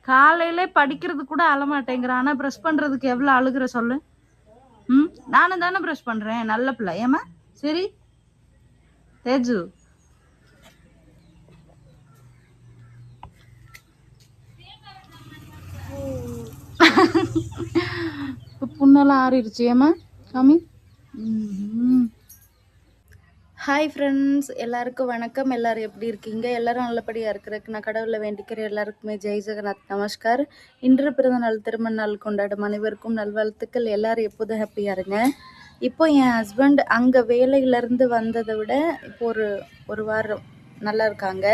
காலையில படிக்கிறது கூட அழமாட்டேங்கிறான். ஆனால் ப்ரெஷ் பண்ணுறதுக்கு எவ்வளோ அழுகிற சொல்லு. நானும் தானே ப்ரெஷ் பண்ணுறேன். நல்ல பிள்ளை ஏமா. சரி தேஜு, இப்போ புண்ணெல்லாம் ஆறிடுச்சு ஏமா காமி. ஹாய் ஃப்ரெண்ட்ஸ், எல்லாருக்கும் வணக்கம். எல்லோரும் எப்படி இருக்கீங்க? எல்லோரும் நல்லபடியாக இருக்கிறதுக்கு நான் கடவுளை வேண்டிக்கிறேன். எல்லாருக்குமே ஜெய் ஜெகநாத் நமஸ்கார். இன்று பிறந்த நாள் திருமண நாள் கொண்டாடும் அனைவருக்கும் நல்வாழ்த்துக்கள். எல்லோரும் எப்போதும் ஹாப்பியாக இருங்க. இப்போ என் ஹஸ்பண்ட் அங்கே வேலையிலேருந்து வந்ததை விட இப்போ ஒரு வாரம் நல்லா இருக்காங்க.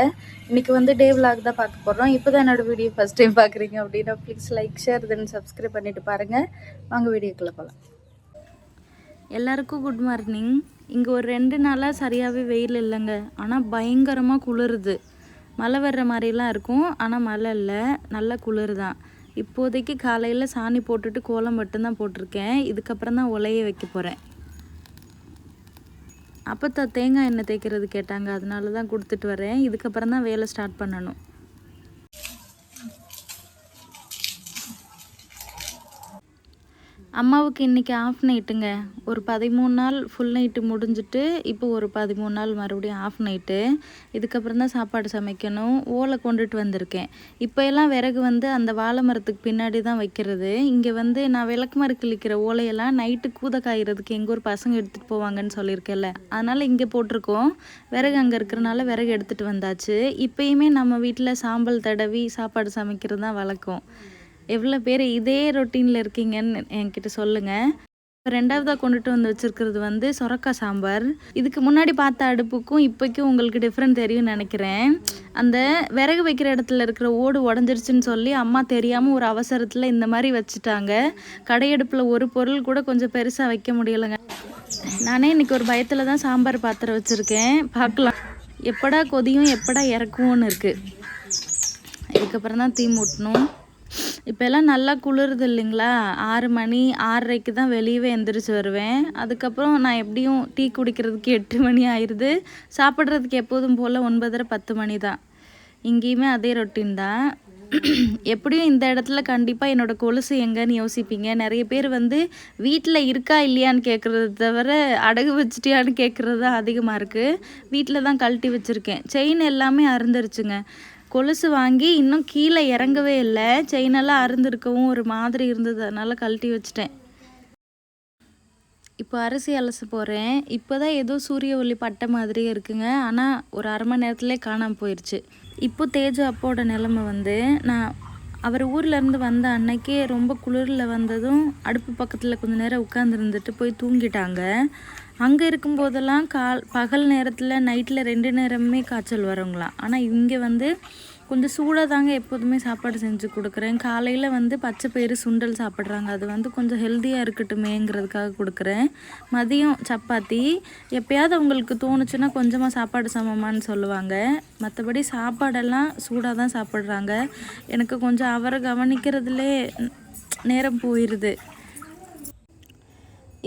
இன்றைக்கி வந்து டே விலாக் தான் பார்க்க போகிறோம். இப்போ தான் என்னோடய வீடியோ ஃபஸ்ட் டைம் பார்க்குறீங்க அப்படின்னா please like share then subscribe பண்ணிவிட்டு பாருங்கள். வாங்க வீடியோக்குள்ளே போகலாம். எல்லாருக்கும் குட் மார்னிங். இங்கே ஒரு 2 நாளாக சரியாகவே வெயில் இல்லைங்க. ஆனால் பயங்கரமாக குளிருது. மழை வர்ற மாதிரிலாம் இருக்கும், ஆனால் மழை இல்லை, நல்ல குளிர் தான். இப்போதைக்கு காலையில் சாணி போட்டுட்டு கோலம் மட்டும்தான் போட்டிருக்கேன். இதுக்கப்புறம் தான் உலைய வைக்க போகிறேன். அப்போ தேங்காய் எண்ணெய் தேய்க்கிறது கேட்டாங்க, அதனால தான் கொடுத்துட்டு வரேன். இதுக்கப்புறம் தான் வேலை ஸ்டார்ட் பண்ணணும். அம்மாவுக்கு இன்றைக்கி ஆஃப் நைட்டுங்க. ஒரு 13 நாள் ஃபுல் நைட்டு முடிஞ்சிட்டு இப்போ ஒரு 13 நாள் மறுபடியும் ஆஃப் நைட்டு. இதுக்கப்புறம் தான் சாப்பாடு சமைக்கணும். ஓலை கொண்டுட்டு வந்திருக்கேன். இப்போ எல்லாம் விறகு வந்து அந்த வாழை மரத்துக்கு பின்னாடி தான் வைக்கிறது. இங்கே வந்து நான் விளக்குமாறு கிழிக்கிற ஓலையெல்லாம் நைட்டு கூதை காய்கிறதுக்கு எங்கள் ஊர் பசங்க எடுத்துகிட்டு போவாங்கன்னு சொல்லியிருக்கேன்ல, அதனால் இங்கே போட்டிருக்கோம். விறகு அங்கே இருக்கிறனால விறகு எடுத்துகிட்டு வந்தாச்சு. இப்போயுமே நம்ம வீட்டில் சாம்பல் தடவி சாப்பாடு சமைக்கிறது தான் வழக்கம். எவ்வளோ பேர் இதே ரொட்டீனில் இருக்கீங்கன்னு என்கிட்ட சொல்லுங்கள். 2வதாக கொண்டுட்டு வந்து வச்சுருக்கிறது வந்து சொரக்காய் சாம்பார். இதுக்கு முன்னாடி பார்த்த அடுப்புக்கும் இப்போக்கும் உங்களுக்கு டிஃப்ரெண்ட் தெரியும்னு நினைக்கிறேன். அந்த விறகு வைக்கிற இடத்துல இருக்கிற ஓடு உடஞ்சிருச்சுன்னு சொல்லி அம்மா தெரியாமல் ஒரு அவசரத்தில் இந்த மாதிரி வச்சுட்டாங்க. கடையடுப்பில் ஒரு பொருள் கூட கொஞ்சம் பெருசாக வைக்க முடியலைங்க. நானே இன்றைக்கி ஒரு பயத்தில் தான் சாம்பார் பாத்திரம் வச்சுருக்கேன். பார்க்கலாம் எப்படா கொதியும் எப்படா இறக்குவோன்னு இருக்குது. இதுக்கப்புறம் தான் தீ மூட்டணும். இப்போ எல்லாம் நல்லா குளிருது இல்லைங்களா? 6 மணி 6:30க்கு தான் வெளியவே எந்திரிச்சு வருவேன். அதுக்கப்புறம் நான் எப்படியும் டீ குடிக்கிறதுக்கு 8 மணி ஆயிடுது. சாப்பிட்றதுக்கு எப்போதும் போல் 9:30 10 மணி தான். இங்கேயுமே அதே ரொட்டீன் தான். எப்படியும் இந்த இடத்துல கண்டிப்பாக என்னோடய கொலுசு எங்கன்னு யோசிப்பீங்க. நிறைய பேர் வந்து வீட்டில் இருக்கா இல்லையான்னு கேட்குறத தவிர அடகு வச்சுட்டியான்னு கேட்குறது தான் அதிகமாக இருக்குது. வீட்டில் தான் கழட்டி வச்சுருக்கேன். செயின் எல்லாமே அறுந்துருச்சுங்க. கொலுசு வாங்கி இன்னும் கீழே இறங்கவே இல்லை. செயினெல்லாம் அறுந்துருக்கவும் ஒரு மாதிரி இருந்தது, அதனால் கழட்டி வச்சிட்டேன். இப்போ அரிசி அலச போகிறேன். இப்போ தான் ஏதோ சூரிய ஒளி பட்ட மாதிரியே இருக்குங்க. ஆனால் ஒரு 1/2 மணி நேரத்துலேயே காணாமல் போயிடுச்சு. இப்போ தேஜு அப்போட நிலமை வந்து நான் அவர் ஊர்லேருந்து வந்த அன்னைக்கே ரொம்ப குளிரில் வந்ததும் அடுப்பு பக்கத்தில் கொஞ்சம் நேரம் உட்காந்துருந்துட்டு போய் தூங்கிட்டாங்க. அங்கே இருக்கும்போதெல்லாம் பகல் நேரத்தில் நைட்டில் 2 நேரமுமே காய்ச்சல் வருங்களாம். ஆனால் இங்கே வந்து கொஞ்சம் சூடாக தாங்க எப்போதுமே சாப்பாடு செஞ்சு கொடுக்குறேன். காலையில் வந்து பச்சை பயிறு சுண்டல் சாப்பிட்றாங்க, அது வந்து கொஞ்சம் ஹெல்த்தியாக இருக்கட்டுமேங்கிறதுக்காக கொடுக்குறேன். மதியம் சப்பாத்தி. எப்போயாவது அவங்களுக்கு தோணுச்சுன்னா கொஞ்சமாக சாப்பாடு சமமானு சொல்லுவாங்க. மற்றபடி சாப்பாடெல்லாம் சூடாக தான் சாப்பிட்றாங்க. எனக்கு கொஞ்சம் அவரை கவனிக்கிறதுலே நேரம் போயிடுது.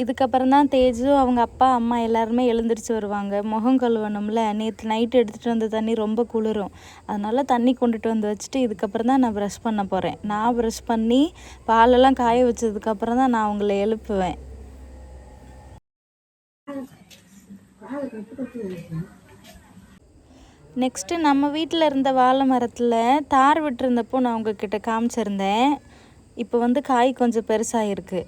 இதுக்கப்புறம் தான் தேஜு அவங்க அப்பா அம்மா எல்லாருமே எழுந்திரிச்சு வருவாங்க. முகம் கழுவணும்ல, நேற்று நைட்டு எடுத்துகிட்டு வந்த தண்ணி ரொம்ப குளிரும், அதனால் தண்ணி கொண்டுட்டு வந்து வச்சுட்டு இதுக்கப்புறம் தான் நான் ப்ரஷ் பண்ண போகிறேன். நான் ப்ரஷ் பண்ணி பாலெல்லாம் காய வச்சதுக்கப்புறம் தான் நான் அவங்கள எழுப்புவேன். நெக்ஸ்ட்டு நம்ம வீட்டில் இருந்த வாழை மரத்தில் தார் விட்டுருந்தப்போ நான் உங்ககிட்ட காமிச்சிருந்தேன். இப்போ வந்து காய் கொஞ்சம் பெருசாகிருக்கு.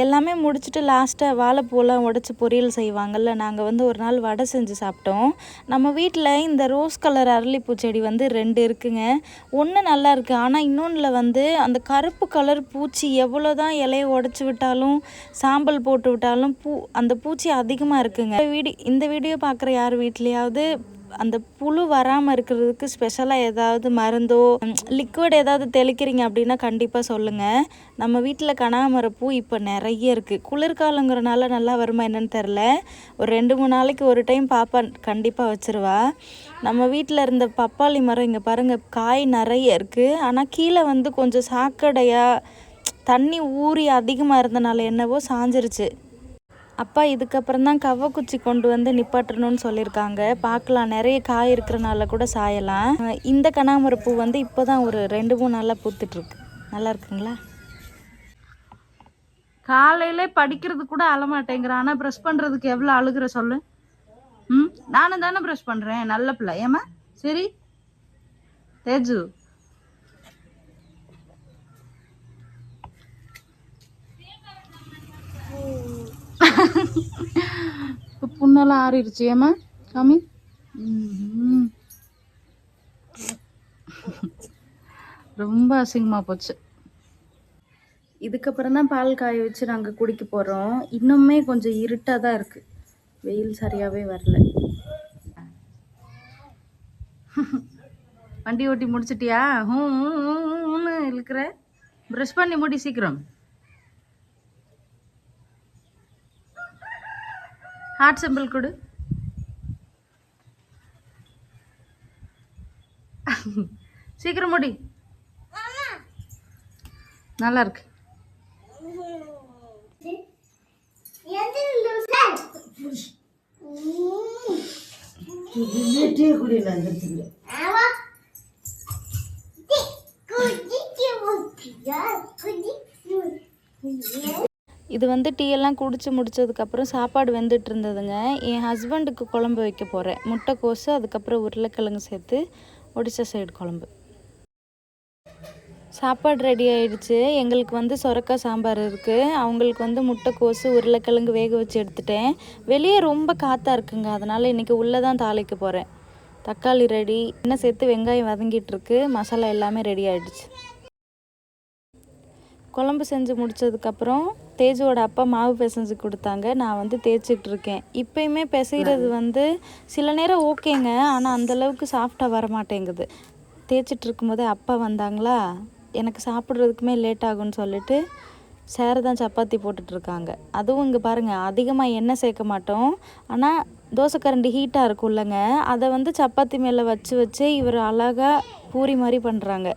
எல்லாமே முடிச்சுட்டு லாஸ்ட்டாக வாழைப்பூலாம் உடச்சி பொரியல் செய்வாங்கள்ல, நாங்கள் வந்து ஒரு நாள் வடை செஞ்சு சாப்பிட்டோம். நம்ம வீட்டில் இந்த ரோஸ் கலர் அரளிப்பூ செடி வந்து 2 இருக்குங்க. ஒன்று நல்லா இருக்குது, ஆனால் இன்னொன்றில் வந்து அந்த கருப்பு கலர் பூச்சி எவ்வளோ தான் இலையை உடச்சி விட்டாலும் சாம்பல் போட்டு விட்டாலும் அந்த பூச்சி அதிகமாக இருக்குங்க. இந்த வீடியோ பார்க்குற யார் வீட்லேயாவது அந்த புழு வராமல் இருக்கிறதுக்கு ஸ்பெஷலாக ஏதாவது மருந்தோ லிக்விட் ஏதாவது தெளிக்கிறீங்க அப்படின்னா கண்டிப்பாக சொல்லுங்கள். நம்ம வீட்டில் கனகாமரப்பூ இப்போ நிறைய இருக்குது. குளிர்காலங்கிறனால நல்லா வருமா என்னன்னு தெரில. ஒரு 2-3 நாளைக்கு ஒரு டைம் பாப்பா கண்டிப்பாக வச்சுருவா. நம்ம வீட்டில் இருந்த பப்பாளி மரம் இங்கே பாருங்கள் காய் நிறைய இருக்குது. ஆனால் கீழே வந்து கொஞ்சம் சாக்கடையாக தண்ணி ஊறி அதிகமாக இருந்தனால என்னவோ சாஞ்சிருச்சு. அப்பா இதுக்கப்புறம் தான் கவ்வக்குச்சி கொண்டு வந்து நிப்பாட்டணும்னு சொல்லியிருக்காங்க. பார்க்கலாம், நிறைய காய் இருக்கிறனால கூட சாயலாம். இந்த கனகாமர பூ வந்து இப்போ தான் ஒரு 2-3 நாளாக பூத்துட்ருக்கு. நல்லா இருக்குங்களா? காலையிலே படிக்கிறது கூட அழமாட்டேங்கிறான். ஆனால் ப்ரெஷ் பண்ணுறதுக்கு எவ்வளோ அழுகிற சொல்லு. நானும் தானே ப்ரெஷ் பண்ணுறேன். நல்ல பிள்ளை ஏமா. சரி தேஜு, புண்ணெல்லாம் ஆறிடுச்சு ஏமா. காமி. ரொம்ப அசிங்கமாக போச்சு. இதுக்கப்புறம் தான் பால் காய வச்சு நாங்கள் குடிக்க போகிறோம். இன்னுமே கொஞ்சம் இருட்டாக தான் இருக்குது, வெயில் சரியாகவே வரல. வண்டி ஓட்டி முடிச்சிட்டியா? ஹூன்னு இழுக்கிற. ப்ரஷ் பண்ணி முடி சீக்கிரம். ஹார்ட் சிம்பிள் கொடு. சீக்கிரம் முடி. நல்லா இருக்கு. இது வந்து டீ எல்லாம் குடிச்சு முடிச்சதுக்கப்புறம் சாப்பாடு வெந்துட்டு இருந்ததுங்க. என் ஹஸ்பண்டுக்கு குழம்பு வைக்க போகிறேன். முட்டைக்கோசு, அதுக்கப்புறம் உருளைக்கிழங்கு சேர்த்து ஒடிசா சைடு குழம்பு. சாப்பாடு ரெடி ஆகிடுச்சு. எங்களுக்கு வந்து சொரக்காய் சாம்பார் இருக்குது, அவங்களுக்கு வந்து முட்டைக்கோசு உருளைக்கிழங்கு வேக வச்சு எடுத்துட்டேன். வெளியே ரொம்ப காற்றா இருக்குங்க, அதனால் இன்றைக்கி உள்ளே தான் தாளிக்க போகிறேன். தக்காளி ரெடி, எண்ணெய் சேர்த்து வெங்காயம் வதங்கிட்டுருக்கு, மசாலா எல்லாமே ரெடி ஆகிடுச்சு. குழம்பு செஞ்சு முடித்ததுக்கப்புறம் தேஜுவோட அப்பா மாவு பிசைஞ்சு கொடுத்தாங்க. நான் வந்து தேய்ச்சிட்டு இருக்கேன். இப்போயுமே பிசைகிறது வந்து சில நேரம் ஓகேங்க, ஆனால் அந்தளவுக்கு சாஃப்டாக வர மாட்டேங்குது. தேய்ச்சிட்டு இருக்கும்போதே அப்பா வந்தாங்களா, எனக்கு சாப்பிட்றதுக்குமே லேட் ஆகும்னு சொல்லிட்டு சேர தான் சப்பாத்தி போட்டுட்ருக்காங்க. அதுவும் இங்கே பாருங்கள், அதிகமாக எண்ணெய் சேர்க்க மாட்டோம், ஆனால் தோசைக்கரண்டி ஹீட்டாக இருக்கும்லங்க, அதை வந்து சப்பாத்தி மேலே வச்சு இவர் அழகாக பூரி மாதிரி பண்ணுறாங்க.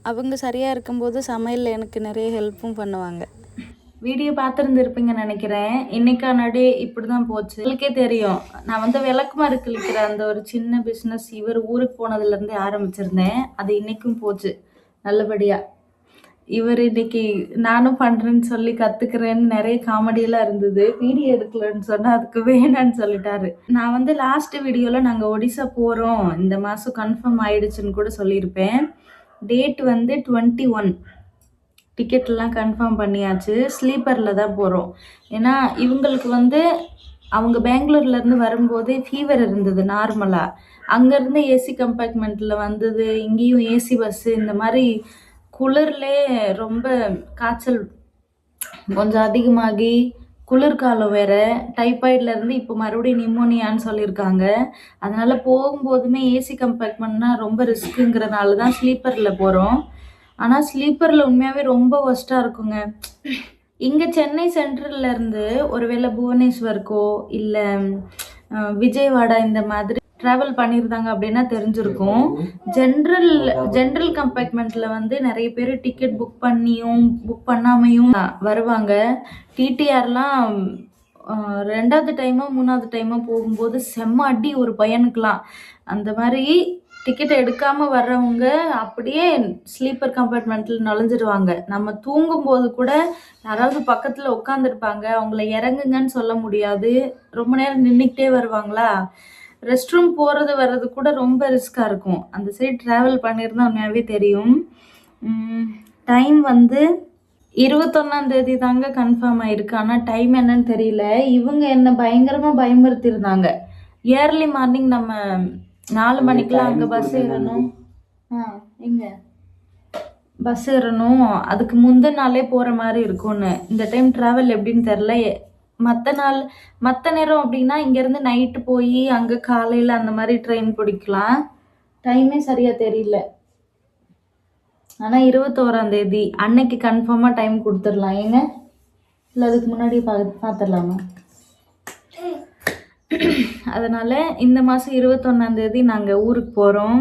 அவங்க சரியாக இருக்கும்போது சமையலில் எனக்கு நிறைய ஹெல்ப்பும் பண்ணுவாங்க. வீடியோ பார்த்துருந்துருப்பீங்கன்னு நினைக்கிறேன். இன்றைக்கான டே இப்படி தான் போச்சு. உங்களுக்கே தெரியும், நான் வந்து விளக்குமாறு கிழிக்கிற அந்த ஒரு சின்ன பிஸ்னஸ் இவர் ஊருக்கு போனதுலேருந்தே ஆரம்பிச்சிருந்தேன். அது இன்றைக்கும் போச்சு நல்லபடியாக. இவர் இன்னைக்கு நானும் பண்ணுறேன்னு சொல்லி கற்றுக்கிறேன்னு நிறைய காமெடியெல்லாம் இருந்தது. வீடியோ எடுக்கலன்னு சொன்னால் அதுக்கு வேணான்னு சொல்லிட்டாரு. நான் வந்து லாஸ்ட் வீடியோவில் நாங்கள் ஒடிசா போகிறோம், இந்த மாதம் கன்ஃபார்ம் ஆயிடுச்சுன்னு கூட சொல்லியிருப்பேன். டேட் வந்து 21. டிக்கெட்லாம் கன்ஃபார்ம் பண்ணியாச்சு. ஸ்லீப்பரில் தான் போகிறோம். ஏன்னா இவங்களுக்கு வந்து அவங்க பெங்களூர்லேருந்து வரும்போதே ஃபீவர் இருந்தது நார்மலாக. அங்கேருந்து ஏசி கம்பார்ட்மெண்ட்டில் வந்தது, இங்கேயும் ஏசி பஸ்ஸு, இந்த மாதிரி குளிர்லே ரொம்ப காய்ச்சல் கொஞ்சம் அதிகமாகி, குளிர்காலம் வேறு, டைஃபாய்ட்லேருந்து இப்போ மறுபடியும் நிமோனியான்னு சொல்லியிருக்காங்க. அதனால் போகும்போதுமே ஏசி கம்பார்ட்மெண்ட்னா ரொம்ப ரிஸ்க்குங்கிறனால தான் ஸ்லீப்பரில் போகிறோம். ஆனால் ஸ்லீப்பரில் உண்மையாகவே ரொம்ப ஒஸ்ட்டாக இருக்குங்க. இங்கே சென்னை சென்ட்ரல்லேருந்து ஒருவேளை புவனேஸ்வருக்கோ இல்லை விஜயவாடா இந்த மாதிரி ட்ராவல் பண்ணியிருந்தாங்க அப்படின்னா தெரிஞ்சிருக்கும். ஜென்ரல் கம்பார்ட்மெண்ட்டில் வந்து நிறைய பேர் டிக்கெட் புக் பண்ணியும் புக் பண்ணாமையும் வருவாங்க. டிடிஆர்லாம் 2வது டைமோ 3வது டைமோ போகும்போது செம்ம அடி ஒரு பையனுக்கெலாம். அந்த மாதிரி டிக்கெட் எடுக்காமல் வர்றவங்க அப்படியே ஸ்லீப்பர் கம்பார்ட்மெண்ட்டில் நுழைஞ்சிடுவாங்க. நம்ம தூங்கும்போது கூட யாராவது பக்கத்தில் உட்காந்துருப்பாங்க, அவங்கள இறங்குங்கன்னு சொல்ல முடியாது, ரொம்ப நேரம் நின்றுக்கிட்டே வருவாங்களா. ரெஸ்ட் ரூம் போகிறது வர்றது கூட ரொம்ப ரிஸ்க்காக இருக்கும். அந்த சைடு ட்ராவல் பண்ணியிருந்தா உண்மையாகவே தெரியும். டைம் வந்து 21 தாங்க கன்ஃபார்ம் ஆகிருக்கு. ஆனால் டைம் என்னன்னு தெரியல. இவங்க என்னை பயங்கரமாக பயமுறுத்தியிருந்தாங்க. ஏர்லி மார்னிங் நம்ம 4 மணிக்கெலாம் அங்கே பஸ் ஏறணும். எங்கே பஸ் ஏறணும், அதுக்கு முந்தின நாளே போகிற மாதிரி இருக்கும்னு. இந்த டைம் ட்ராவல் எப்படின்னு தெரில. மற்ற நேரம் அப்படின்னா இங்கேருந்து நைட்டு போய் அங்கே காலையில் அந்த மாதிரி ட்ரெயின் பிடிக்கலாம். டைமே சரியாக தெரியல. ஆனால் 21 அன்னைக்கு கன்ஃபார்மாக டைம் கொடுத்துடலாம். ஏங்க இல்லை அதுக்கு முன்னாடி பார்த்துடலாமா? அதனால் இந்த மாதம் 21 நாங்கள் ஊருக்கு போகிறோம்.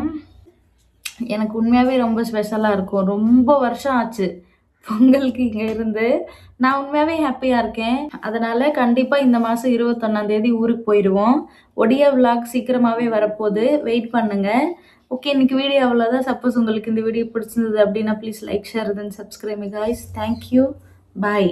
எனக்கு உண்மையாகவே ரொம்ப ஸ்பெஷலாக இருக்கும். ரொம்ப வருஷம் ஆச்சு பொங்கலுக்கு இங்கே இருந்து. நான் உண்மையாகவே ஹாப்பியாக இருக்கேன். அதனால் கண்டிப்பாக இந்த மாதம் 21 ஊருக்கு போயிடுவோம். ஒடியா விலாக் சீக்கிரமாகவே வரப்போகுது, வெயிட் பண்ணுங்கள். ஓகே, இன்னைக்கு வீடியோ அவ்வளோதான். சப்போஸ் உங்களுக்கு இந்த வீடியோ பிடிச்சிருந்தது அப்படின்னா please like, share, then subscribe my guys. Thank you, bye.